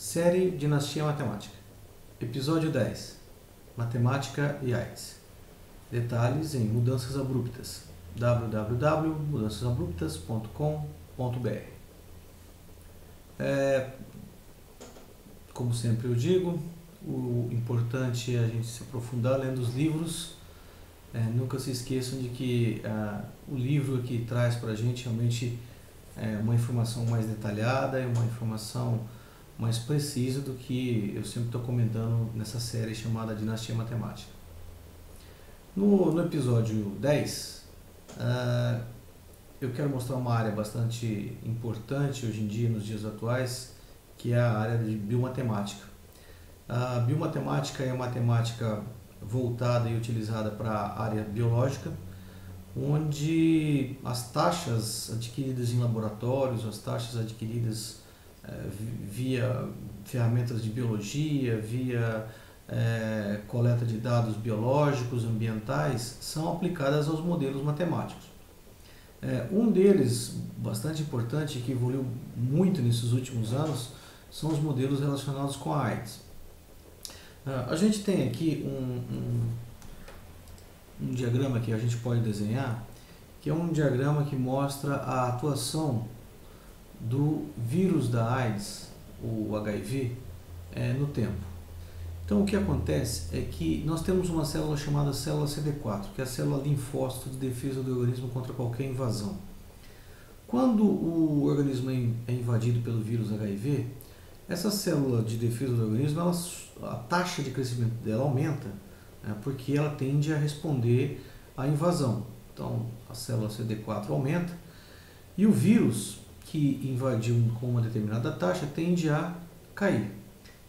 Série Dinastia Matemática. Episódio 10. Matemática e AIDS. Detalhes em Mudanças Abruptas. www.mudançasabruptas.com.br. Como sempre eu digo, o importante é a gente se aprofundar lendo os livros. Nunca se esqueçam de que o livro aqui traz para a gente realmente uma informação mais detalhada e uma informação mais precisa do que eu sempre estou comentando nessa série chamada Dinastia Matemática. No episódio 10, eu quero mostrar uma área bastante importante hoje em dia, nos dias atuais, que é a área de biomatemática. A biomatemática é a matemática voltada e utilizada para a área biológica, onde as taxas adquiridas em laboratórios, as taxas adquiridas via ferramentas de biologia, via coleta de dados biológicos, ambientais, são aplicadas aos modelos matemáticos. Um deles, bastante importante, que evoluiu muito nesses últimos anos, são os modelos relacionados com a AIDS. A gente tem aqui um diagrama que a gente pode desenhar, que é um diagrama que mostra a atuação do vírus da AIDS, o HIV, no tempo. Então o que acontece é que nós temos uma célula chamada célula CD4, que é a célula linfócito de defesa do organismo contra qualquer invasão. Quando o organismo é invadido pelo vírus HIV, essa célula de defesa do organismo, a taxa de crescimento dela aumenta, porque ela tende a responder à invasão. Então a célula CD4 aumenta e o vírus que invadiu com uma determinada taxa tende a cair.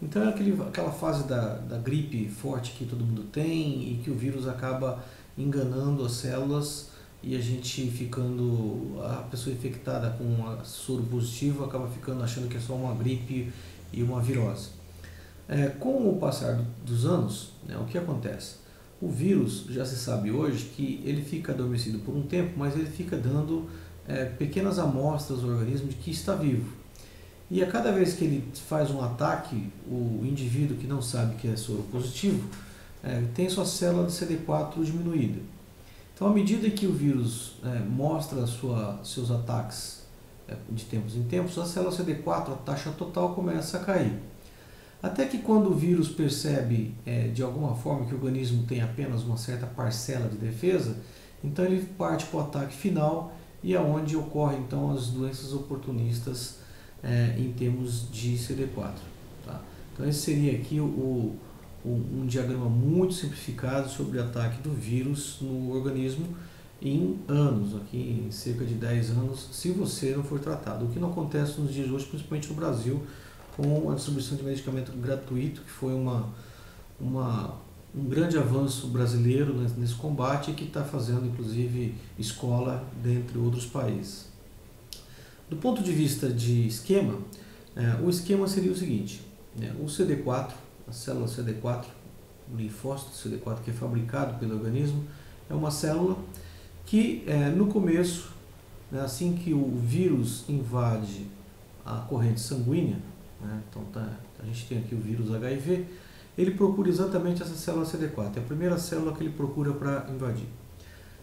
Então é aquela fase da gripe forte que todo mundo tem e que o vírus acaba enganando as células e a gente a pessoa infectada com a soro positivo acaba ficando achando que é só uma gripe e uma virose. Com o passar dos anos, o que acontece? O vírus, já se sabe hoje que ele fica adormecido por um tempo, mas ele fica dando pequenas amostras ao organismo de que está vivo. E a cada vez que ele faz um ataque, o indivíduo que não sabe que é soro positivo tem sua célula de CD4 diminuída. Então, à medida que o vírus mostra seus ataques de tempos em tempos, a célula CD4, a taxa total, começa a cair. Até que quando o vírus percebe de alguma forma que o organismo tem apenas uma certa parcela de defesa, então ele parte para o ataque final e é onde ocorrem então as doenças oportunistas em termos de CD4. Tá? Então esse seria aqui um diagrama muito simplificado sobre o ataque do vírus no organismo em anos, aqui em cerca de 10 anos, se você não for tratado. O que não acontece nos dias de hoje, principalmente no Brasil, com a distribuição de medicamento gratuito, que foi um grande avanço brasileiro nesse combate e que está fazendo inclusive escola dentre outros países. Do ponto de vista de esquema, o esquema seria o seguinte: o CD4, a célula CD4, o linfócito CD4 que é fabricado pelo organismo, é uma célula que no começo, assim que o vírus invade a corrente sanguínea, então a gente tem aqui o vírus HIV, ele procura exatamente essa célula CD4, é a primeira célula que ele procura para invadir.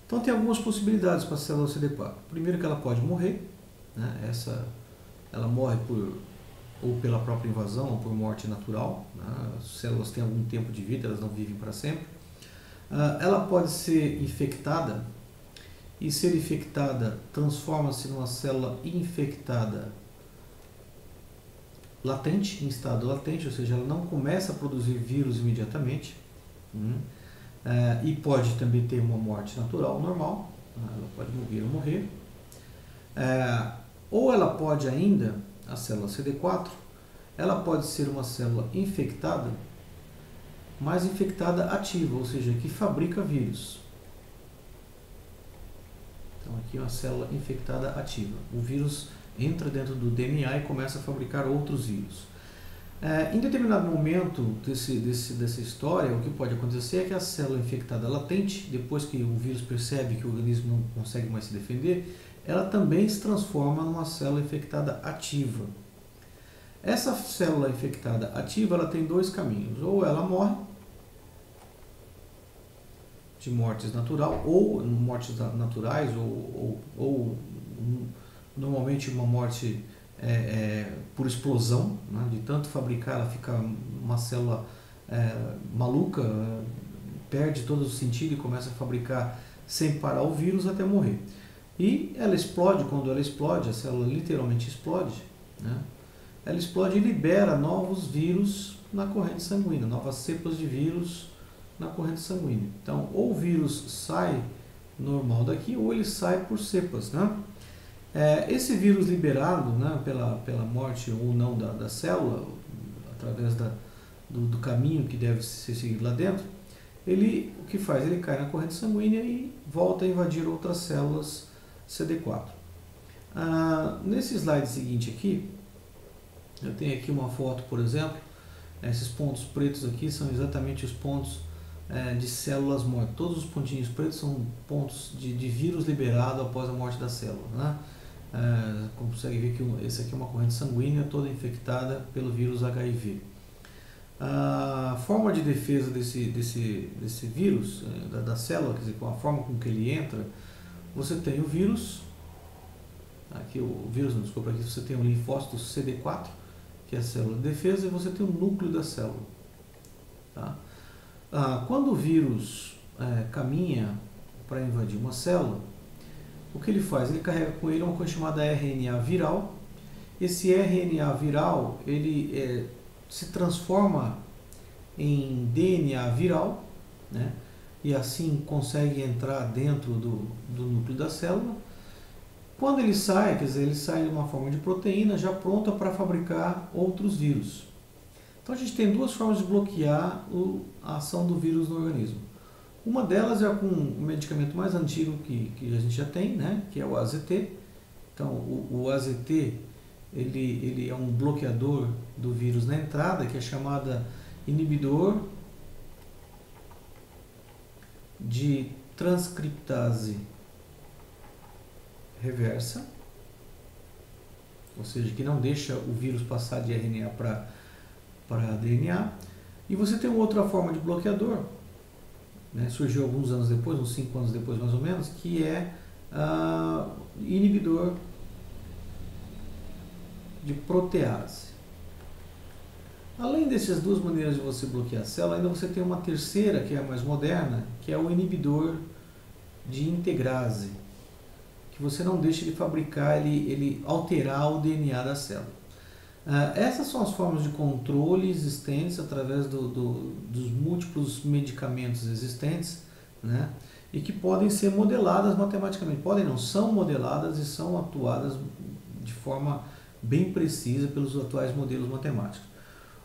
Então tem algumas possibilidades para a célula CD4. Primeiro, que ela pode morrer, ela morre ou pela própria invasão ou por morte natural. As células têm algum tempo de vida, elas não vivem para sempre. Ela pode ser infectada, e ser infectada transforma-se numa célula infectada latente, em estado latente, ou seja, ela não começa a produzir vírus imediatamente, e pode também ter uma morte natural normal, ela pode vir ou morrer, ou ela pode ainda, a célula CD4, ela pode ser uma célula infectada, mas infectada ativa, ou seja, que fabrica vírus. Então aqui é uma célula infectada ativa, o vírus entra dentro do DNA e começa a fabricar outros vírus. Em determinado momento dessa história, o que pode acontecer é que a célula infectada latente, depois que o vírus percebe que o organismo não consegue mais se defender, ela também se transforma numa célula infectada ativa. Essa célula infectada ativa, ela tem dois caminhos: ou ela morre de mortes natural, ou mortes naturais, ou normalmente uma morte por explosão, né? De tanto fabricar, ela fica uma célula maluca, perde todo o sentido e começa a fabricar sem parar o vírus até morrer. E ela explode. Quando ela explode, a célula literalmente explode, né? Ela explode e libera novos vírus na corrente sanguínea, novas cepas de vírus na corrente sanguínea. Então, ou o vírus sai normal daqui, ou ele sai por cepas, né? Esse vírus liberado, né, pela morte ou não da célula, através do caminho que deve ser seguido lá dentro, o que faz? Ele cai na corrente sanguínea e volta a invadir outras células CD4. Nesse slide seguinte aqui, eu tenho aqui uma foto, por exemplo. Esses pontos pretos aqui são exatamente os pontos de células mortas. Todos os pontinhos pretos são pontos de vírus liberado após a morte da célula, né? Como consegue ver que esse aqui é uma corrente sanguínea toda infectada pelo vírus HIV. A forma de defesa desse vírus, da célula, quer dizer, com a forma com que ele entra, você tem o vírus, aqui você tem o linfócito CD4, que é a célula de defesa, e você tem o núcleo da célula. Tá? Quando o vírus caminha para invadir uma célula, o que ele faz? Ele carrega com ele uma coisa chamada RNA viral. Esse RNA viral, ele se transforma em DNA viral, né? E assim consegue entrar dentro do núcleo da célula. Quando ele sai, quer dizer, ele sai de uma forma de proteína já pronta para fabricar outros vírus. Então a gente tem duas formas de bloquear a ação do vírus no organismo. Uma delas é com o medicamento mais antigo que a gente já tem, né? Que é o AZT. Então o AZT ele é um bloqueador do vírus na entrada, que é chamada inibidor de transcriptase reversa, ou seja, que não deixa o vírus passar de RNA para DNA. E você tem uma outra forma de bloqueador, né? Surgiu alguns anos depois, uns 5 anos depois mais ou menos, que é inibidor de protease. Além dessas duas maneiras de você bloquear a célula, ainda você tem uma terceira, que é a mais moderna, que é o inibidor de integrase, que você não deixa ele fabricar, ele alterar o DNA da célula. Essas são as formas de controle existentes através dos múltiplos medicamentos existentes, né? E que podem ser modeladas matematicamente. Podem não, são modeladas e são atuadas de forma bem precisa pelos atuais modelos matemáticos.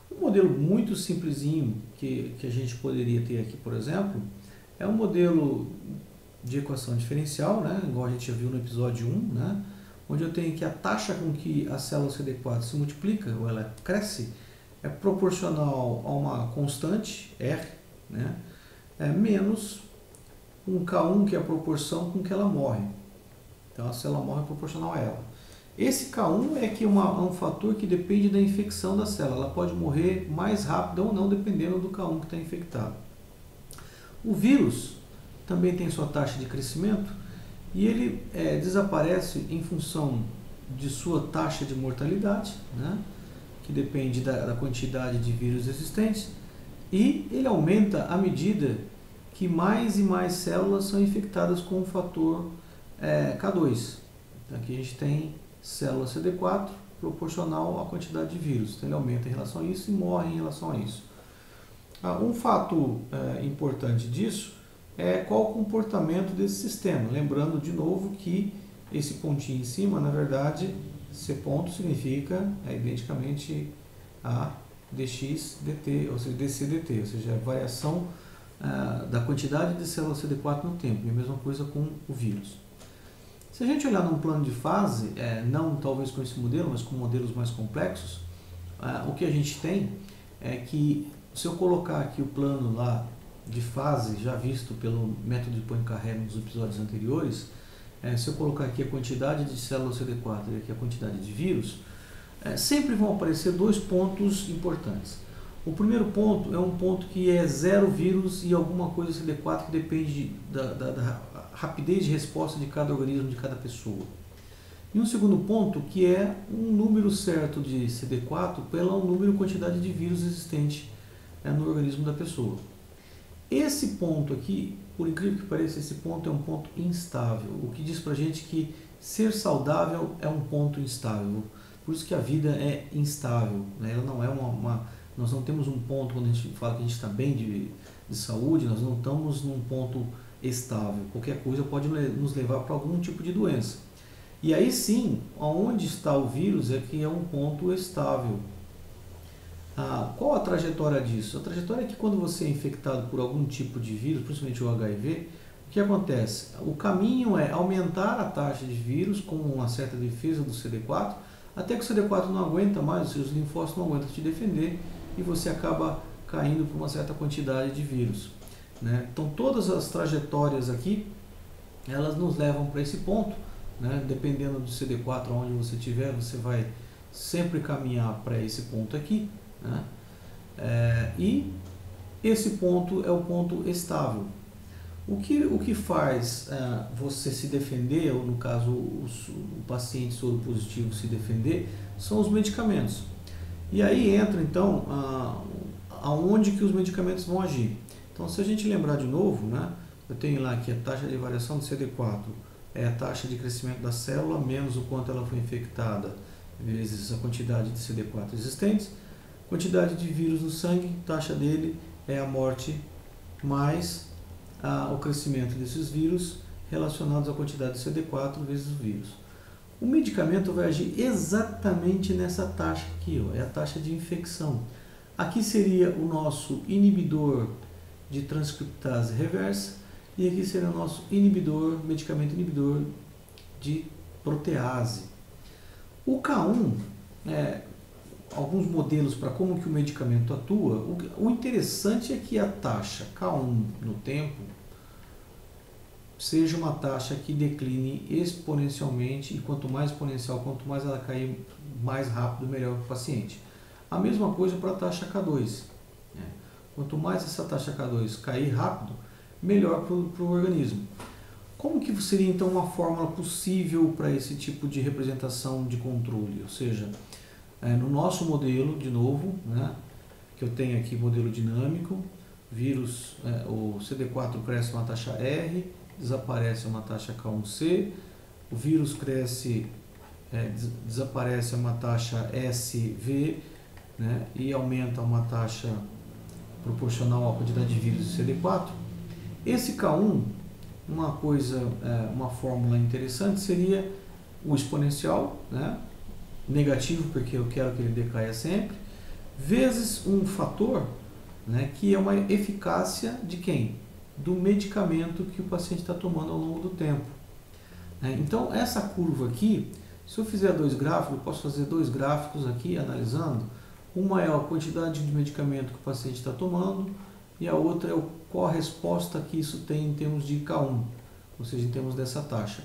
Um modelo muito simplesinho que a gente poderia ter aqui, por exemplo, é um modelo de equação diferencial, né? Igual a gente já viu no episódio 1, né? Onde eu tenho que a taxa com que a célula CD4 se multiplica, ou ela cresce, é proporcional a uma constante, R, né? Menos um K1, que é a proporção com que ela morre. Então a célula morre proporcional a ela. Esse K1 é que é um fator que depende da infecção da célula. Ela pode morrer mais rápido ou não, dependendo do K1 que está infectado. O vírus também tem sua taxa de crescimento e ele desaparece em função de sua taxa de mortalidade, né? Que depende da quantidade de vírus existentes, e ele aumenta à medida que mais e mais células são infectadas com o fator K2. Então, aqui a gente tem célula CD4 proporcional à quantidade de vírus. Então ele aumenta em relação a isso e morre em relação a isso. Um fato importante disso é qual o comportamento desse sistema. Lembrando de novo que esse pontinho em cima, na verdade, C ponto significa identicamente a dx dt, ou seja, dc dt, ou seja, a variação da quantidade de células CD4 no tempo. E a mesma coisa com o vírus. Se a gente olhar num plano de fase, não talvez com esse modelo, mas com modelos mais complexos, o que a gente tem é que, se eu colocar aqui o plano lá de fase, já visto pelo método de Poincaré nos episódios anteriores, se eu colocar aqui a quantidade de células CD4 e aqui a quantidade de vírus, sempre vão aparecer dois pontos importantes. O primeiro ponto é um ponto que é 0 vírus e alguma coisa CD4 que depende da rapidez de resposta de cada organismo, de cada pessoa. E um segundo ponto que é um número certo de CD4 pela número e quantidade de vírus existente no organismo da pessoa. Esse ponto aqui, por incrível que pareça, esse ponto é um ponto instável, o que diz pra gente que ser saudável é um ponto instável. Por isso que a vida é instável, né? Ela não é nós não temos um ponto quando a gente fala que a gente está bem de saúde, nós não estamos num ponto estável. Qualquer coisa pode nos levar para algum tipo de doença. E aí sim, onde está o vírus é que é um ponto estável. Qual a trajetória disso? A trajetória é que quando você é infectado por algum tipo de vírus, principalmente o HIV, o que acontece? O caminho é aumentar a taxa de vírus com uma certa defesa do CD4, até que o CD4 não aguenta mais, os seus linfócitos não aguentam te defender e você acaba caindo por uma certa quantidade de vírus, né? Então todas as trajetórias aqui, elas nos levam para esse ponto, né? Dependendo do CD4 onde você estiver, você vai sempre caminhar para esse ponto aqui, né? E esse ponto é o ponto estável. O que faz você se defender, ou no caso o paciente soro positivo se defender, são os medicamentos. E aí entra então aonde que os medicamentos vão agir. Então se a gente lembrar de novo, né, eu tenho lá que a taxa de variação do CD4 é a taxa de crescimento da célula menos o quanto ela foi infectada vezes a quantidade de CD4 existentes. Quantidade de vírus no sangue, taxa dele é a morte mais o crescimento desses vírus relacionados à quantidade de CD4 vezes o vírus. O medicamento vai agir exatamente nessa taxa aqui, ó, é a taxa de infecção. Aqui seria o nosso inibidor de transcriptase reversa e aqui seria o nosso medicamento inibidor de protease. O K1, alguns modelos para como que o medicamento atua, o interessante é que a taxa K1 no tempo seja uma taxa que decline exponencialmente, e quanto mais exponencial, quanto mais ela cair mais rápido, melhor para o paciente. A mesma coisa para a taxa K2. Né? Quanto mais essa taxa K2 cair rápido, melhor para o organismo. Como que seria então uma fórmula possível para esse tipo de representação de controle? Ou seja, no nosso modelo, de novo, né, que eu tenho aqui modelo dinâmico, vírus, o CD4 cresce uma taxa R, desaparece uma taxa K1C, o vírus cresce, desaparece uma taxa SV, né, e aumenta uma taxa proporcional à quantidade de vírus do CD4. Esse K1, uma fórmula interessante seria o exponencial, né, negativo porque eu quero que ele decaia sempre, vezes um fator, né, que é uma eficácia de quem? Do medicamento que o paciente está tomando ao longo do tempo. Então essa curva aqui, se eu fizer dois gráficos, eu posso fazer dois gráficos aqui analisando. Uma é a quantidade de medicamento que o paciente está tomando e a outra é qual a resposta que isso tem em termos de K1, ou seja, em termos dessa taxa.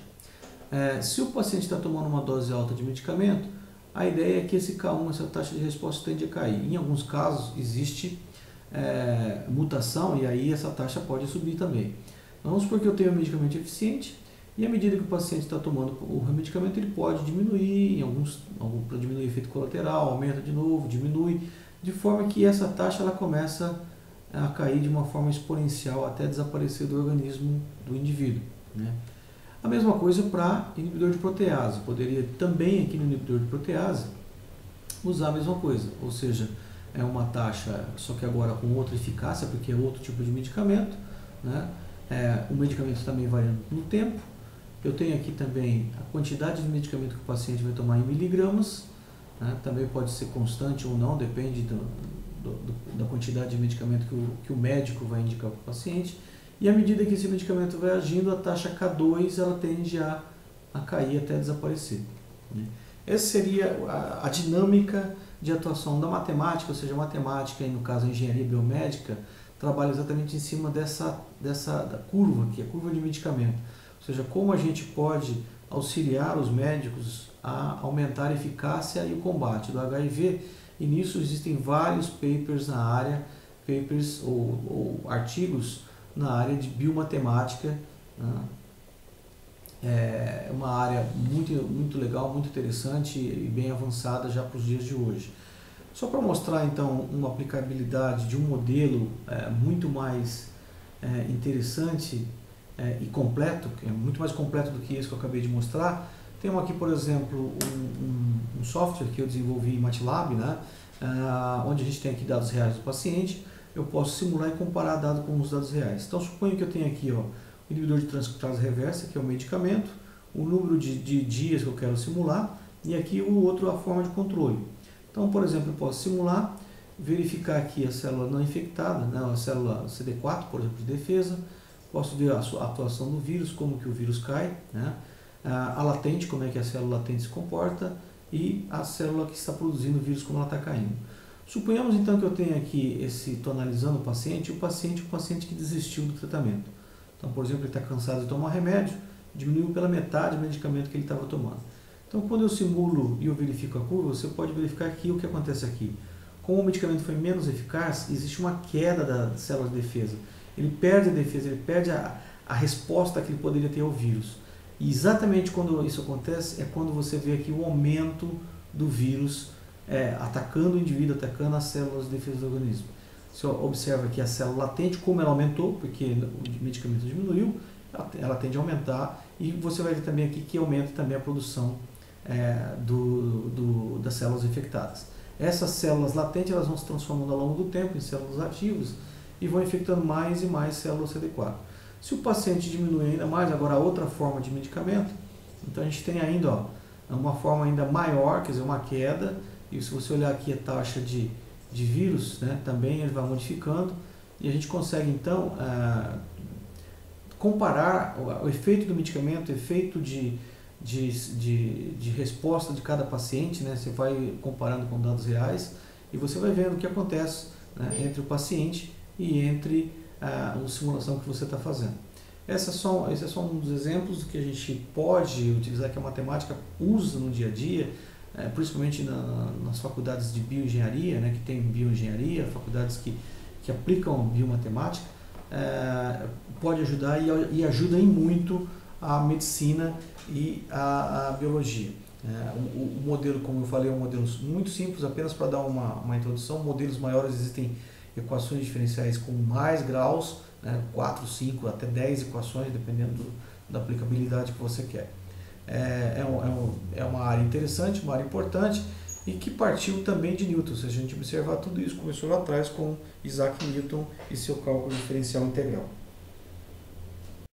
Se o paciente está tomando uma dose alta de medicamento, a ideia é que esse K1, essa taxa de resposta tende a cair. Em alguns casos existe mutação e aí essa taxa pode subir também. Vamos supor que eu tenho um medicamento eficiente e à medida que o paciente está tomando o medicamento ele pode diminuir, para diminuir o efeito colateral, aumenta de novo, diminui, de forma que essa taxa ela começa a cair de uma forma exponencial até desaparecer do organismo do indivíduo, né? A mesma coisa para inibidor de protease. Poderia também aqui no inibidor de protease usar a mesma coisa, ou seja, é uma taxa, só que agora com outra eficácia, porque é outro tipo de medicamento, né? O medicamento também variando no tempo. Eu tenho aqui também a quantidade de medicamento que o paciente vai tomar em miligramas, né? Também pode ser constante ou não, depende da quantidade de medicamento que o médico vai indicar para o paciente. E à medida que esse medicamento vai agindo, a taxa K2 ela tende a cair até desaparecer, né? Essa seria a dinâmica de atuação da matemática, ou seja, a matemática, no caso a engenharia biomédica, trabalha exatamente em cima da curva, que é a curva de medicamento. Ou seja, como a gente pode auxiliar os médicos a aumentar a eficácia e o combate do HIV, e nisso existem vários papers na área, papers ou artigos na área de biomatemática, né? É uma área muito legal, muito interessante e bem avançada já para os dias de hoje. Só para mostrar então uma aplicabilidade de um modelo muito mais interessante e completo, que é muito mais completo do que esse que eu acabei de mostrar, temos aqui, por exemplo, um software que eu desenvolvi em MATLAB, né, onde a gente tem aqui dados reais do paciente. Eu posso simular e comparar dados com os dados reais. Então, suponho que eu tenho aqui o inibidor de transcriptase reversa, que é o medicamento, o número de dias que eu quero simular, e aqui o outro, a forma de controle. Então, por exemplo, eu posso simular, verificar aqui a célula não infectada, né, a célula CD4, por exemplo, de defesa. Posso ver a atuação do vírus, como que o vírus cai, né, a latente, como é que a célula latente se comporta, e a célula que está produzindo o vírus, como ela está caindo. Suponhamos então que eu tenho aqui estou analisando o paciente é um paciente que desistiu do tratamento. Então, por exemplo, ele está cansado de tomar remédio, diminuiu pela metade o medicamento que ele estava tomando. Então, quando eu simulo e eu verifico a curva, você pode verificar aqui o que acontece aqui. Como o medicamento foi menos eficaz, existe uma queda da célula de defesa. Ele perde a defesa, ele perde a resposta que ele poderia ter ao vírus. E exatamente quando isso acontece, é quando você vê aqui o aumento do vírus atacando o indivíduo, atacando as células de defesa do organismo. Você observa aqui a célula latente, como ela aumentou, porque o medicamento diminuiu, ela tende a aumentar, e você vai ver também aqui que aumenta também a produção das células infectadas. Essas células latentes elas vão se transformando ao longo do tempo em células ativas e vão infectando mais e mais células CD4. Se o paciente diminui ainda mais, agora a outra forma de medicamento, então a gente tem ainda uma forma ainda maior, quer dizer, uma queda, e se você olhar aqui a taxa de vírus, né, também ele vai modificando, e a gente consegue então comparar o efeito do medicamento, o efeito de resposta de cada paciente, né, você vai comparando com dados reais, e você vai vendo o que acontece, né, entre o paciente e entre a simulação que você está fazendo. Esse é só um dos exemplos do que a gente pode utilizar, que a matemática usa no dia a dia, principalmente nas faculdades de bioengenharia, né, que tem bioengenharia, faculdades que aplicam biomatemática, pode ajudar e ajuda em muito a medicina e a biologia. O modelo, como eu falei, é um modelo muito simples, apenas para dar uma introdução. Modelos maiores existem equações diferenciais com mais graus, né, 4, 5, até 10 equações, dependendo da aplicabilidade que você quer. É uma área interessante, uma área importante, e que partiu também de Newton. Se a gente observar, tudo isso começou lá atrás com Isaac Newton e seu cálculo diferencial integral.